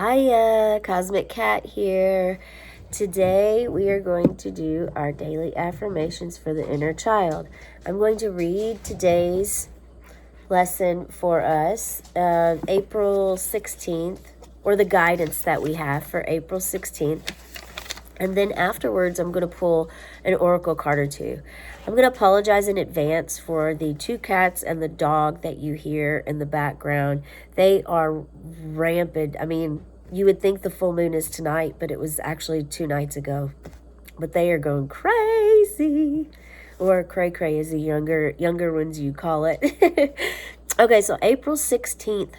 Hiya, Cosmic Cat here. Today we are going to do our daily affirmations for the inner child. I'm going to read today's lesson for us, April 16th, or the guidance that we have for April 16th. And then afterwards, I'm going to pull an oracle card or two. I'm going to apologize in advance for the two cats and the dog that you hear in the background. They are rampant. I mean, you would think the full moon is tonight, but it was actually 2 nights ago. But they are going crazy. Or cray-cray is the younger ones you call it. Okay, so April 16th.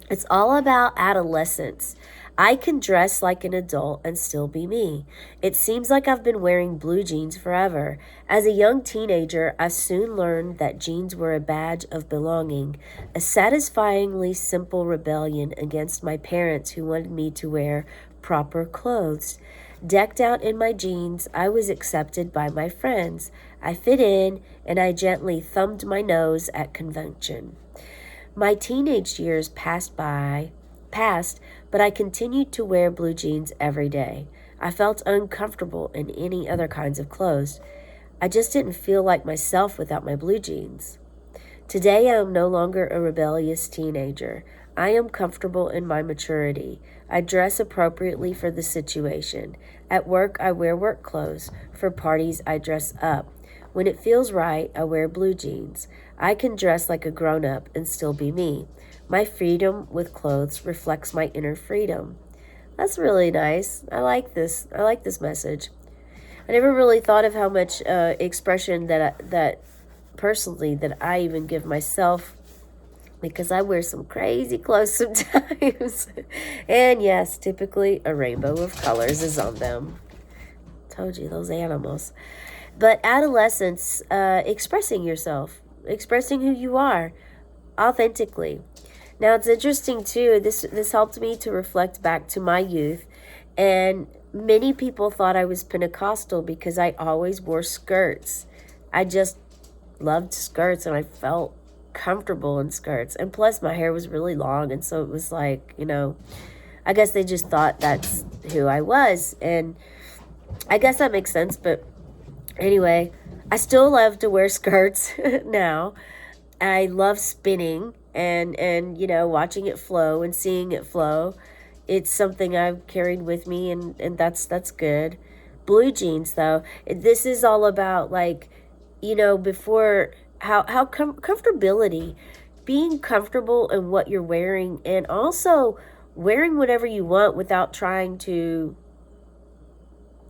It's all about adolescence. I can dress like an adult and still be me. It seems like I've been wearing blue jeans forever. As a young teenager, I soon learned that jeans were a badge of belonging, a satisfyingly simple rebellion against my parents who wanted me to wear proper clothes. Decked out in my jeans, I was accepted by my friends. I fit in, and I gently thumbed my nose at convention. My teenage years passed, but I continued to wear blue jeans every day. I felt uncomfortable in any other kinds of clothes. I just didn't feel like myself without my blue jeans. Today I am no longer a rebellious teenager. I am comfortable in my maturity. I dress appropriately for the situation. At work, I wear work clothes. For parties, I dress up. When it feels right, I wear blue jeans. I can dress like a grown-up and still be me. My freedom with clothes reflects my inner freedom. That's really nice. I like this. I like this message. I never really thought of how much expression that personally that I even give myself, because I wear some crazy clothes sometimes. And yes, typically a rainbow of colors is on them. Told you, those animals. But adolescence, expressing yourself, expressing who you are authentically. Now, it's interesting, too. This helped me to reflect back to my youth. And many people thought I was Pentecostal because I always wore skirts. I just loved skirts, and I felt comfortable in skirts. And plus, my hair was really long, and so it was like, I guess they just thought that's who I was. And I guess that makes sense, but anyway, I still love to wear skirts now. I love spinning and watching it flow and seeing it flow. It's something I've carried with me, and that's good. Blue jeans, though, this is all about, like, before how comfortability, being comfortable in what you're wearing, and also wearing whatever you want without trying to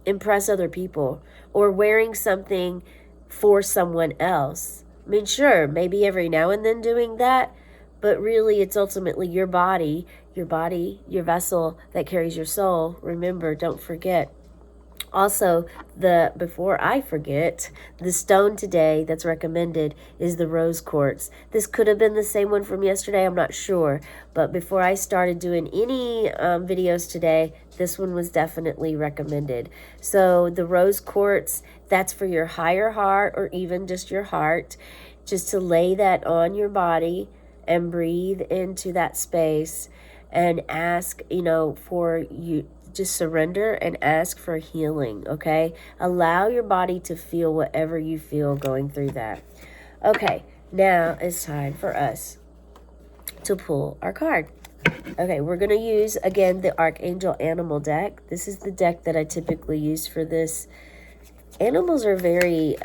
impress other people or wearing something for someone else. I mean, sure, maybe every now and then doing that, but really it's ultimately your body, your vessel that carries your soul. Remember, don't forget. Also, before I forget, the stone today that's recommended is the rose quartz. This could have been the same one from yesterday, I'm not sure. But before I started doing any videos today, this one was definitely recommended. So the rose quartz, that's for your higher heart, or even just your heart, just to lay that on your body and breathe into that space and ask, for you. Just surrender and ask for healing, okay? Allow your body to feel whatever you feel going through that. Okay, now it's time for us to pull our card. Okay, we're going to use, again, the Archangel Animal deck. This is the deck that I typically use for this. Animals are very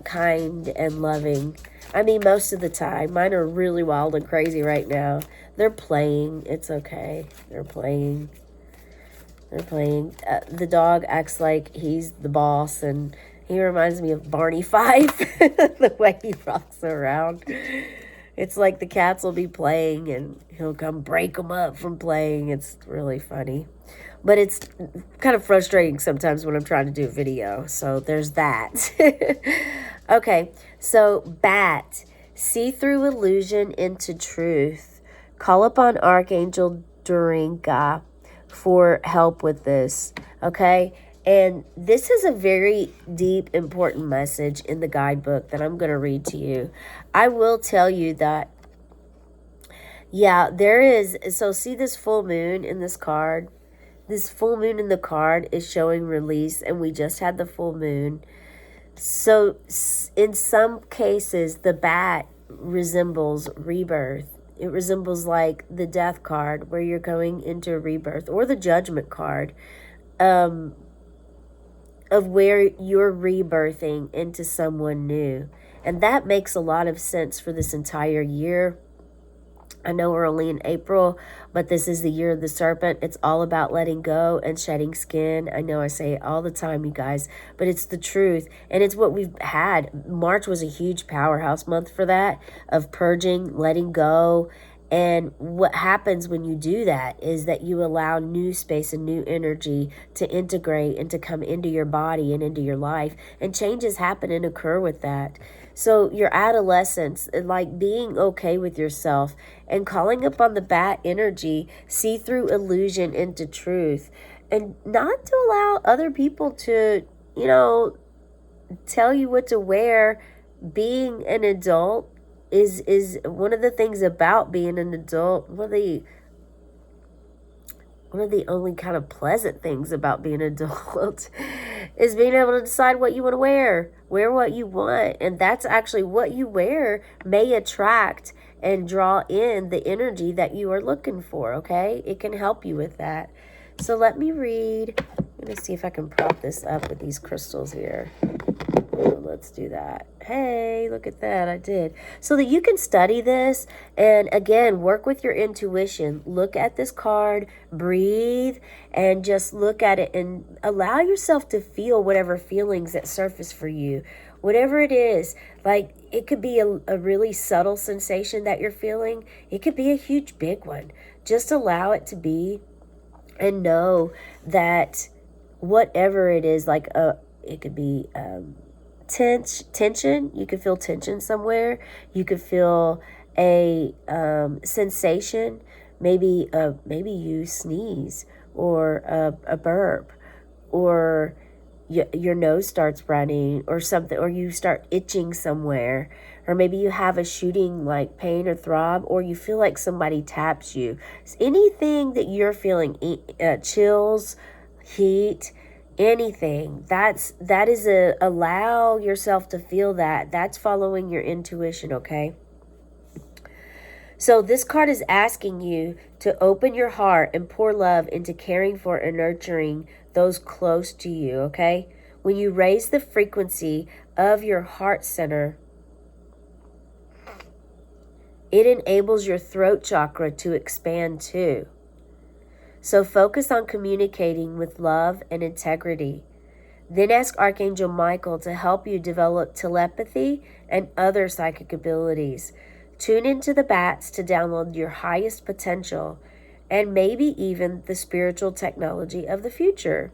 kind and loving. I mean, most of the time. Mine are really wild and crazy right now. They're playing. It's okay. They're playing. The dog acts like he's the boss, and he reminds me of Barney Fife, the way he rocks around. It's like the cats will be playing, and he'll come break them up from playing. It's really funny. But it's kind of frustrating sometimes when I'm trying to do a video. So there's that. Okay, so bat, see through illusion into truth. Call upon Archangel Duringa for help with this, okay? And this is a very deep, important message in the guidebook that I'm going to read to you. I will tell you that Yeah, there is. So see this full moon in this card? This full moon in the card is showing release, and we just had the full moon. So in some cases, the bat resembles rebirth. It resembles like the death card where you're going into rebirth, or the judgment card, um, of where you're rebirthing into someone new. And that makes a lot of sense for this entire year. I know we're only in April, but this is the year of the serpent. It's all about letting go and shedding skin. I know I say it all the time, you guys, but it's the truth. And it's what we've had. March was a huge powerhouse month for that, of purging, letting go. And what happens when you do that is that you allow new space and new energy to integrate and to come into your body and into your life. And changes happen and occur with that. So your adolescence, like being okay with yourself and calling upon the bat energy, see through illusion into truth, and not to allow other people to, tell you what to wear. Being an adult is one of the things about being an adult, one of the only kind of pleasant things about being an adult is being able to decide what you want to wear what you want. And that's actually what you wear may attract and draw in the energy that you are looking for. Okay, it can help you with that. So let me read. I'm gonna see if I can prop this up with these crystals here. Let's do that. Hey, look at that. I did. So that you can study this and, again, work with your intuition. Look at this card, breathe, and just look at it and allow yourself to feel whatever feelings that surface for you. Whatever it is, like it could be a really subtle sensation that you're feeling. It could be a huge, big one. Just allow it to be and know that whatever it is, like it could be tension. You could feel tension somewhere. You could feel a sensation. Maybe you sneeze, or a burp, or your nose starts running or something, or you start itching somewhere, or maybe you have a shooting like pain or throb, or you feel like somebody taps you. Anything that you're feeling, chills, heat, anything, that is allow yourself to feel that. That's following your intuition. Okay, so this card is asking you to open your heart and pour love into caring for and nurturing those close to you. Okay, when you raise the frequency of your heart center, it enables your throat chakra to expand too. So focus on communicating with love and integrity. Then ask Archangel Michael to help you develop telepathy and other psychic abilities. Tune into the bats to download your highest potential and maybe even the spiritual technology of the future.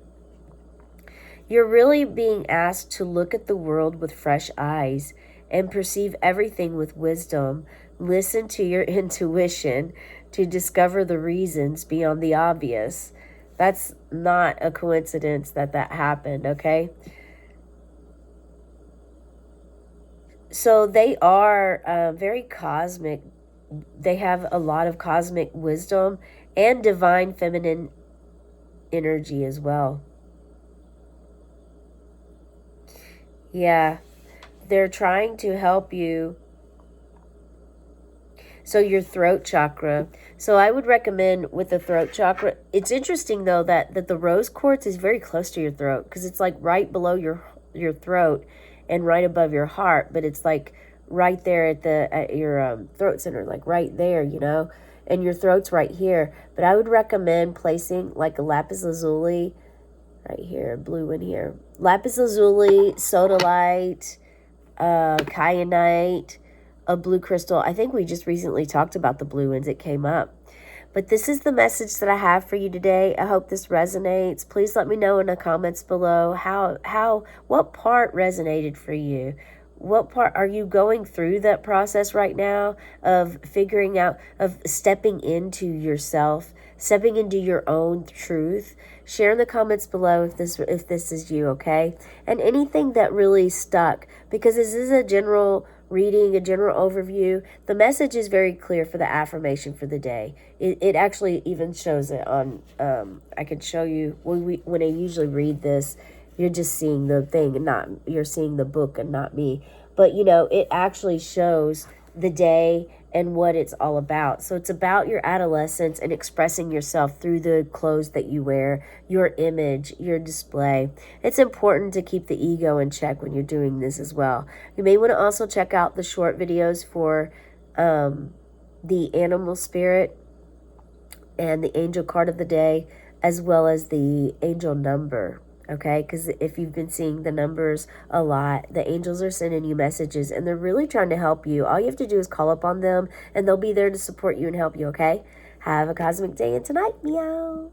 You're really being asked to look at the world with fresh eyes and perceive everything with wisdom. Listen to your intuition to discover the reasons beyond the obvious. That's not a coincidence that happened, okay? So they are very cosmic. They have a lot of cosmic wisdom and divine feminine energy as well. Yeah, they're trying to help you. So your throat chakra. So I would recommend with the throat chakra, it's interesting though that the rose quartz is very close to your throat, because it's like right below your throat and right above your heart, but it's like right there at your throat center, like right there, and your throat's right here. But I would recommend placing like a lapis lazuli right here, blue in here. Lapis lazuli, sodalite, kyanite, a blue crystal. I think we just recently talked about the blue ones. It came up. But this is the message that I have for you today. I hope this resonates. Please let me know in the comments below what part resonated for you. What part are you going through that process right now of figuring out, of stepping into yourself, stepping into your own truth. Share in the comments below if this is you, okay? And anything that really stuck, because this is a general reading, a general overview. The message is very clear for the affirmation for the day. It actually even shows it on, I could show you, when I usually read this, you're just seeing the thing and not, you're seeing the book and not me. But, you know, it actually shows the day and what it's all about. So it's about your adolescence and expressing yourself through the clothes that you wear, your image, your display. It's important to keep the ego in check when you're doing this as well. You may want to also check out the short videos for the animal spirit and the angel card of the day, as well as the angel number. Okay, because if you've been seeing the numbers a lot, the angels are sending you messages and they're really trying to help you. All you have to do is call upon them and they'll be there to support you and help you, okay? Have a cosmic day and tonight. Meow.